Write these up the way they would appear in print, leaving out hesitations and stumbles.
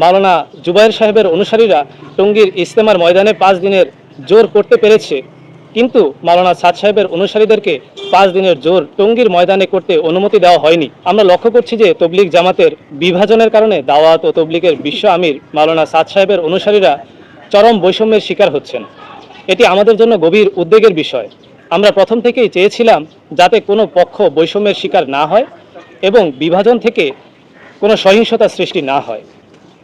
মাওলানা জুবায়ের সাহেবের অনুসারীরা টঙ্গীর ইজতেমার ময়দানে 5 দিনের জোর করতে পেরেছে, কিন্তু মাওলানা সাদ সাহেবের অনুসারীদেরকে 5 দিনের জোর টঙ্গীর ময়দানে করতে অনুমতি দেওয়া হয়নি। আমরা লক্ষ্য করছি যে তবলিগ জামাতের বিভাজনের কারণে দাওয়াত ও তবলিগের বিশ্ব আমির মাওলানা সাদ সাহেবের অনুসারীরা চরম বৈষম্যের শিকার হচ্ছেন। এটি আমাদের জন্য গভীর উদ্বেগের বিষয়। আমরা প্রথম থেকেই চেয়েছিলাম যাতে কোনো পক্ষ বৈষম্যের শিকার না হয় এবং বিভাজন থেকে কোনো সহিংসতা সৃষ্টি না হয়,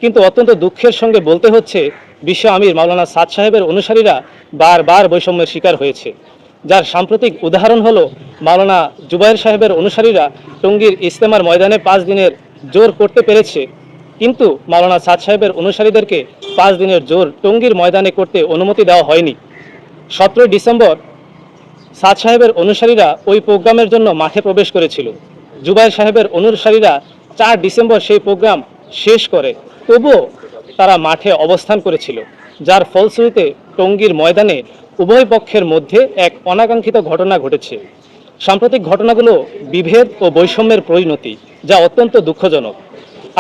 কিন্তু অত্যন্ত দুঃখের সঙ্গে বলতে হচ্ছে বিশ্ব আমির মাওলানা সাদ সাহেবের অনুসারীরা বারবার বৈষম্যের শিকার হয়েছে, যার সাম্প্রতিক উদাহরণ হলো মাওলানা জুবায়ের সাহেবের অনুসারীরা টঙ্গীর ইজতেমার ময়দানে 5 দিনের জোর করতে পেরেছে, কিন্তু মাওলানা সাদ সাহেবের অনুসারীদেরকে 5 দিনের জোর টঙ্গীর ময়দানে করতে অনুমতি দেওয়া হয়নি। 17 ডিসেম্বর সাদ সাহেবের অনুসারীরা ওই প্রোগ্রামের জন্য মাঠে প্রবেশ করেছিল। জুবায়ের সাহেবের অনুসারীরা 4 ডিসেম্বর সেই প্রোগ্রাম শেষ করে তবুও তারা মাঠে অবস্থান করেছিল, যার ফলশ্রুতিতে টঙ্গীর ময়দানে উভয় পক্ষের মধ্যে এক অনাকাঙ্ক্ষিত ঘটনা ঘটেছে। সাম্প্রতিক ঘটনাগুলো বিভেদ ও বৈষম্যের পরিণতি, যা অত্যন্ত দুঃখজনক।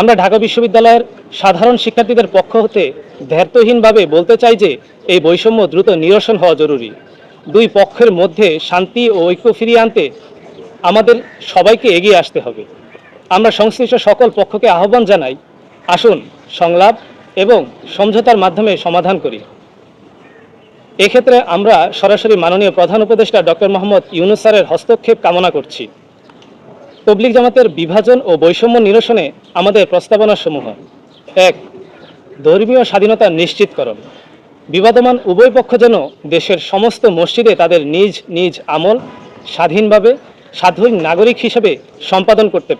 আমরা ঢাকা বিশ্ববিদ্যালয়ের সাধারণ শিক্ষার্থীদের পক্ষ হতে দ্ব্যর্থহীনভাবে বলতে চাই যে এই বৈষম্য দ্রুত নিরসন হওয়া জরুরি। দুই পক্ষের মধ্যে শান্তি ও ঐক্য ফিরিয়ে আনতে আমাদের সবাইকে এগিয়ে আসতে হবে। আমরা সংশ্লিষ্ট সকল পক্ষকে আহ্বান জানাই, আসুন সংলাপ এবং সমঝোতার মাধ্যমে সমাধান করি। এক্ষেত্রে আমরা সরাসরি মাননীয় প্রধান উপদেষ্টা ডক্টর মোহাম্মদ ইউনূস স্যারের হস্তক্ষেপ কামনা করছি। তবলিগ জামাতের বিভাজন ও বৈষম্য নিরসনে আমাদের প্রস্তাবনাসমূহ: 1. ধর্মীয় স্বাধীনতা নিশ্চিতকরণ। বিবাদমান উভয় পক্ষ যেন দেশের সমস্ত মসজিদে তাদের নিজ নিজ আমল স্বাধীনভাবে স্বাধীন নাগরিক হিসেবে সম্পাদন করতে পারে।